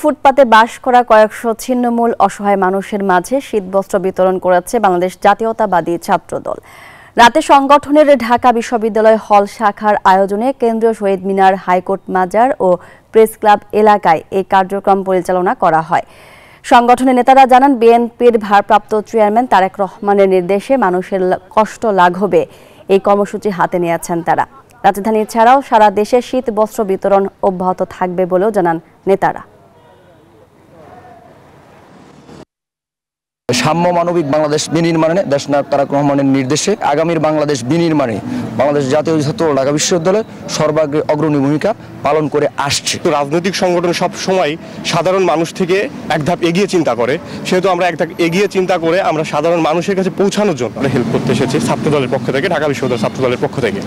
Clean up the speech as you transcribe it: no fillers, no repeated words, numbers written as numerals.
ফুটপাতে বাস করা কয়েকশো ছিন্নমূল অসহায় মানুষের মাঝে শীতবস্ত্র বিতরণ করেছে বাংলাদেশ জাতীয়তাবাদী ছাত্রদল। রাতে সংগঠনের ঢাকা বিশ্ববিদ্যালয় হল শাখার আয়োজনে কেন্দ্রীয় শহীদ মিনার, হাইকোর্ট মাজার ও প্রেস ক্লাব এলাকায় এই কার্যক্রম পরিচালনা করা হয়। সংগঠনের নেতারা জানান, বিএনপির ভারপ্রাপ্ত চেয়ারম্যান তারেক রহমানের নির্দেশে মানুষের কষ্ট লাঘবে এই কর্মসূচি হাতে নিয়েছেন তারা। রাজধানী ছাড়াও সারা দেশে শীত বস্ত্র বিতরণ অব্যাহত থাকবে বলেও জানান নেতারা। সাম্য মানবিক বাংলাদেশ বিনির্মাণে দেশনায়ক তারেক রহমানের নির্দেশে আগামীর বাংলাদেশ বিনির্মাণে বাংলাদেশ জাতীয় ছাত্রদল ঢাকা বিশ্ববিদ্যালয় সর্বাগ্রে অগ্রণী ভূমিকা পালন করে আসছে। রাজনৈতিক সংগঠন সব সময় সাধারণ মানুষ থেকে এক ধাপ এগিয়ে চিন্তা করে, সেহেতু আমরা এক ধাপ এগিয়ে চিন্তা করে আমরা সাধারণ মানুষের কাছে পৌঁছানোর জন্য হেল্প করতে এসেছি ছাত্রদলের পক্ষ থেকে, ঢাকা বিশ্ববিদ্যালয় ছাত্রদলের পক্ষ থেকে।